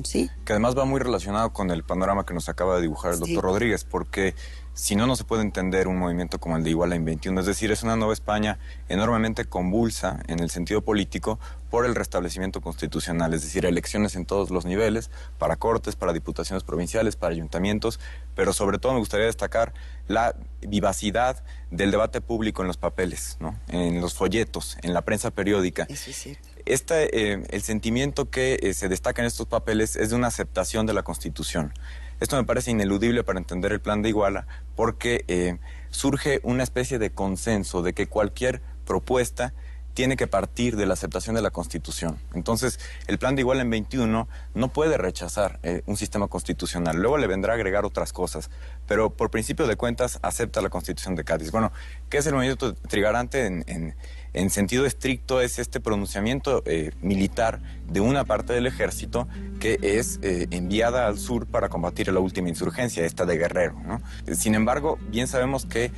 ¿Sí? Que además va muy relacionado con el panorama que nos acaba de dibujar el doctor Rodríguez, porque si no, no se puede entender un movimiento como el de Iguala en 21. Es decir, es una Nueva España enormemente convulsa en el sentido político por el restablecimiento constitucional, es decir, elecciones en todos los niveles, para cortes, para diputaciones provinciales, para ayuntamientos, pero sobre todo me gustaría destacar la vivacidad del debate público en los papeles, ¿no? En los folletos, en la prensa periódica. Eso es cierto. El sentimiento que se destaca en estos papeles es de una aceptación de la Constitución. Esto me parece ineludible para entender el plan de Iguala, porque surge una especie de consenso de que cualquier propuesta tiene que partir de la aceptación de la Constitución. Entonces, el plan de Iguala en 21 no puede rechazar un sistema constitucional. Luego le vendrá a agregar otras cosas, pero por principio de cuentas acepta la Constitución de Cádiz. Bueno, ¿qué es el movimiento trigarante en sentido estricto? Es este pronunciamiento militar de una parte del ejército que es enviada al sur para combatir la última insurgencia, esta de Guerrero, ¿no? Sin embargo, bien sabemos que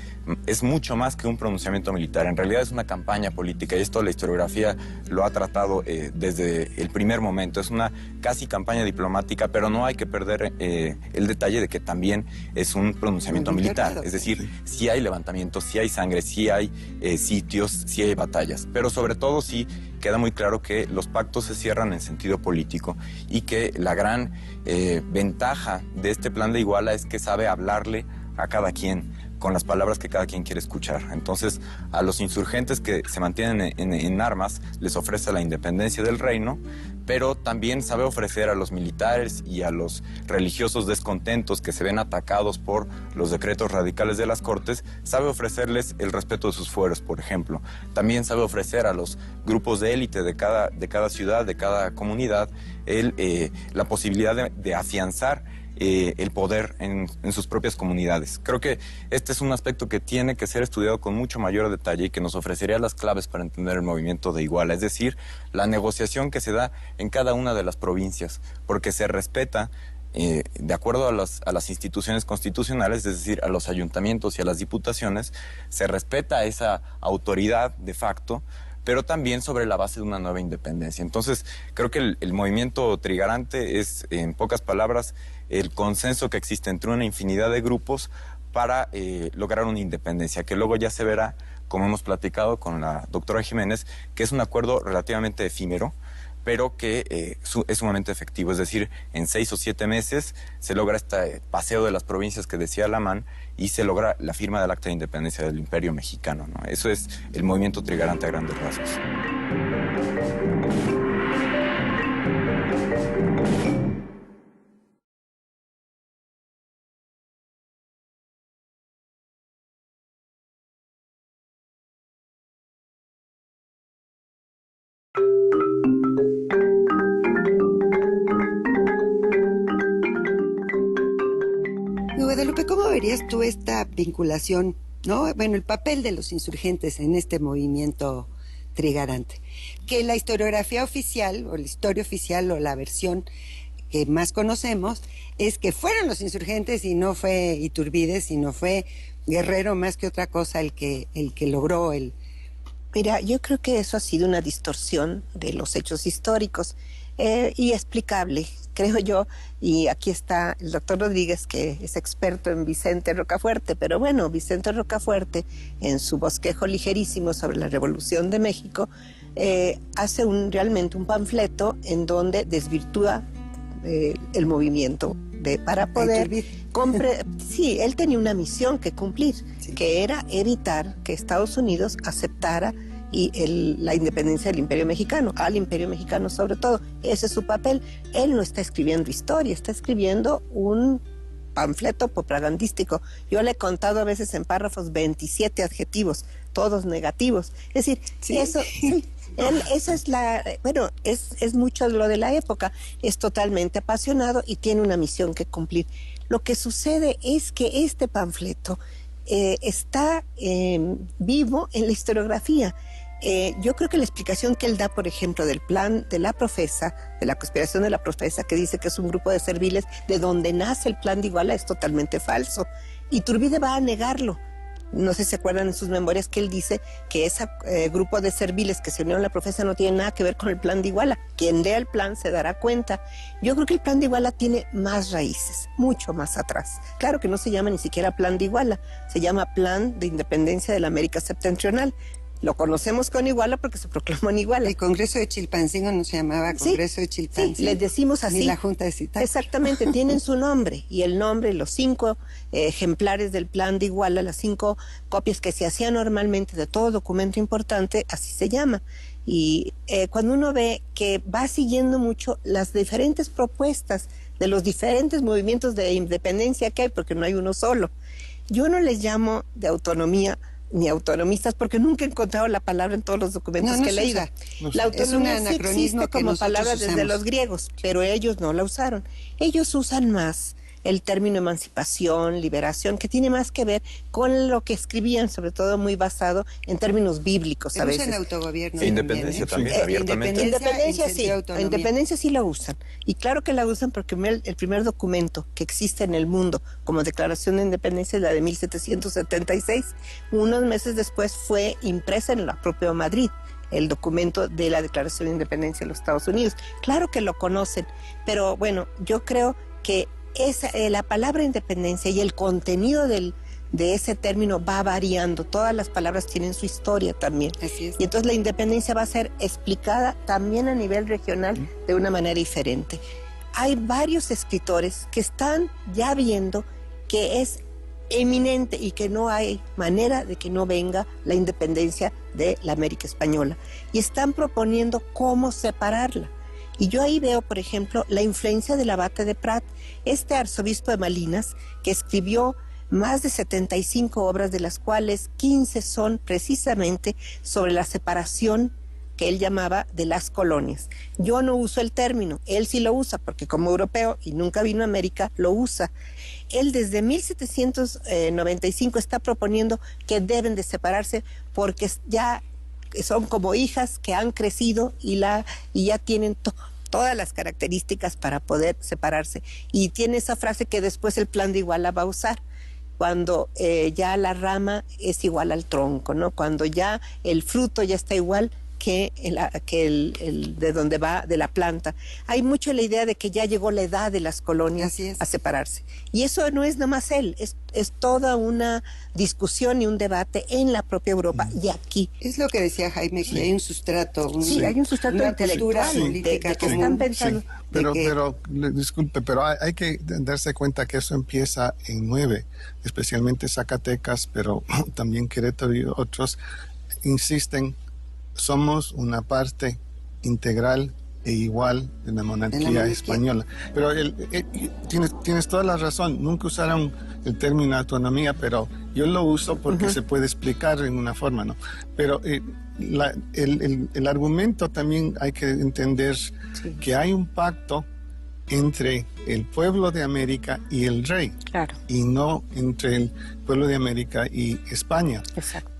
es mucho más que un pronunciamiento militar. En realidad es una campaña política, y esto la historiografía lo ha tratado desde el primer momento. Es una casi campaña diplomática, pero no hay que perder el detalle de que también es un pronunciamiento militar. Es decir, sí hay levantamientos, sí hay sangre, sí hay sitios, sí hay batallas, pero sobre todo sí queda muy claro que los pactos se cierran en sentido político y que la gran ventaja de este plan de Iguala es que sabe hablarle a cada quien con las palabras que cada quien quiere escuchar. Entonces, a los insurgentes que se mantienen en armas les ofrece la independencia del reino, pero también sabe ofrecer a los militares y a los religiosos descontentos que se ven atacados por los decretos radicales de las Cortes, sabe ofrecerles el respeto de sus fueros, por ejemplo. También sabe ofrecer a los grupos de élite de cada ciudad, de cada comunidad, la posibilidad de afianzar el poder en sus propias comunidades. Creo que este es un aspecto que tiene que ser estudiado con mucho mayor detalle y que nos ofrecería las claves para entender el movimiento de Iguala, es decir, la negociación que se da en cada una de las provincias, porque se respeta de acuerdo a las instituciones constitucionales, es decir, a los ayuntamientos y a las diputaciones, se respeta esa autoridad de facto, pero también sobre la base de una nueva independencia. Entonces, creo que el movimiento trigarante es, en pocas palabras, el consenso que existe entre una infinidad de grupos para lograr una independencia, que luego ya se verá, como hemos platicado con la doctora Jiménez, que es un acuerdo relativamente efímero, pero que es sumamente efectivo. Es decir, en 6 o 7 meses se logra este paseo de las provincias que decía Lamán y se logra la firma del Acta de Independencia del Imperio Mexicano, ¿no? Eso es el movimiento trigarante a grandes rasgos. Guadalupe, ¿cómo verías tú esta vinculación, no? Bueno, el papel de los insurgentes en este movimiento trigarante. Que la historiografía oficial, o la historia oficial, o la versión que más conocemos, es que fueron los insurgentes y no fue Iturbide, sino fue Guerrero más que otra cosa el que logró el... Mira, yo creo que eso ha sido una distorsión de los hechos históricos y explicable, creo yo, y aquí está el doctor Rodríguez, que es experto en Vicente Rocafuerte, pero bueno, Vicente Rocafuerte, en su bosquejo ligerísimo sobre la Revolución de México, hace realmente un panfleto en donde desvirtúa el movimiento para poder... Sí, él tenía una misión que cumplir, sí, que era evitar que Estados Unidos aceptara la independencia del Imperio Mexicano, al Imperio Mexicano sobre todo. Ese es su papel. Él no está escribiendo historia, está escribiendo un panfleto propagandístico. Yo le he contado a veces en párrafos 27 adjetivos, todos negativos. Es decir, sí, eso... Sí, esa es bueno, es mucho lo de la época, es totalmente apasionado y tiene una misión que cumplir. Lo que sucede es que este panfleto está vivo en la historiografía. Yo creo que la explicación que él da, por ejemplo, del plan de la Profesa, de la conspiración de la Profesa, que dice que es un grupo de serviles de donde nace el plan de Iguala, es totalmente falso. Iturbide va a negarlo. no sé si se acuerdan en sus memorias que él dice que ese grupo de serviles que se unieron a la profesa no tiene nada que ver con el plan de Iguala. Quien lea el plan se dará cuenta. Yo creo que el plan de Iguala tiene más raíces, mucho más atrás. Claro que no se llama ni siquiera plan de Iguala, se llama Plan de Independencia de la América Septentrional. Lo conocemos con Iguala porque se proclamó en Iguala. El Congreso de Chilpancingo no se llamaba Congreso de Chilpancingo. Sí, les decimos así. Ni la Junta de Zitácuaro. Exactamente, tienen su nombre. Y el nombre, los 5 ejemplares del plan de Iguala, las 5 copias que se hacían normalmente de todo documento importante, así se llama. Y cuando uno ve que va siguiendo mucho las diferentes propuestas de los diferentes movimientos de independencia que hay, porque no hay uno solo. Yo no les llamo de autonomía ni autonomistas, porque nunca he encontrado la palabra en todos los documentos que he leído. La autonomía sí existe como palabra desde los griegos, pero ellos no la usaron. Ellos usan más el término emancipación, liberación, que tiene más que ver con lo que escribían, sobre todo muy basado en términos bíblicos a veces. Usan autogobierno. Independencia también, abiertamente. Independencia sí la usan. Y claro que la usan porque el primer documento que existe en el mundo como declaración de independencia es la de 1776. Unos meses después fue impresa en la propia Madrid, el documento de la Declaración de Independencia de los Estados Unidos. Claro que lo conocen, pero bueno, yo creo que la palabra independencia y el contenido de ese término va variando. Todas las palabras tienen su historia también. Así es. Y entonces la independencia va a ser explicada también a nivel regional de una manera diferente. Hay varios escritores que están ya viendo que es eminente y que no hay manera de que no venga la independencia de la América Española. Y están proponiendo cómo separarla. Y yo ahí veo, por ejemplo, la influencia del abate de Prat, este arzobispo de Malinas, que escribió más de 75 obras, de las cuales 15 son precisamente sobre la separación que él llamaba de las colonias. Yo no uso el término, él sí lo usa, porque como europeo y nunca vino a América, lo usa. Él desde 1795 está proponiendo que deben de separarse porque ya son como hijas que han crecido y ya tienen todas las características para poder separarse. Y tiene esa frase que después el plan de Iguala va a usar, cuando ya la rama es igual al tronco, ¿no? Cuando ya el fruto ya está igual que el de donde va, de la planta. Hay mucho la idea de que ya llegó la edad de las colonias a separarse. Y eso no es nada más él, es toda una discusión y un debate en la propia Europa y aquí. Es lo que decía Jaime, que hay un sustrato. Hay un sustrato intelectual, política de que están pensando. Sí. Pero disculpe, pero hay que darse cuenta que eso empieza en 9, especialmente Zacatecas, pero también Querétaro y otros insisten. Somos una parte integral e igual de la monarquía española. Pero tienes toda la razón, nunca usaron el término autonomía, pero yo lo uso porque se puede explicar en una forma, ¿no? Pero el argumento también hay que entender que hay un pacto entre el pueblo de América y el rey, y no entre el pueblo de América y España. Exacto.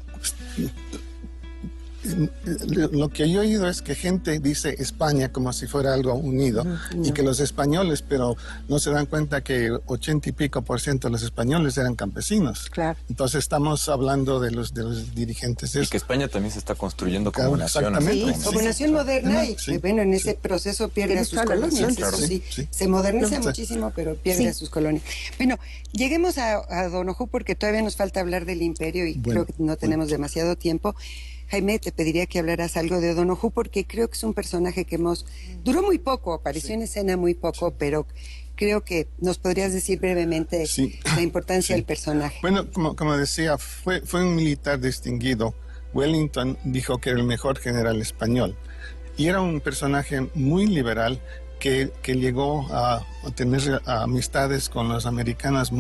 Lo que yo he oído es que gente dice España como si fuera algo unido, y que los españoles, pero no se dan cuenta que 80 y pico % de los españoles eran campesinos. Claro. Entonces estamos hablando de los dirigentes. Y que España también se está construyendo como nación. Como nación moderna, y bueno, en ese proceso pierde a sus colonias. Se moderniza muchísimo, pero pierde a sus colonias. Bueno, lleguemos a Donojú, porque todavía nos falta hablar del imperio y creo que no tenemos demasiado tiempo. Jaime, te pediría que hablaras algo de Donojú, porque creo que es un personaje que duró muy poco, apareció en escena muy poco, pero creo que nos podrías decir brevemente la importancia del personaje. Bueno, como decía, fue un militar distinguido. Wellington dijo que era el mejor general español. Y era un personaje muy liberal que llegó a tener amistades con los americanos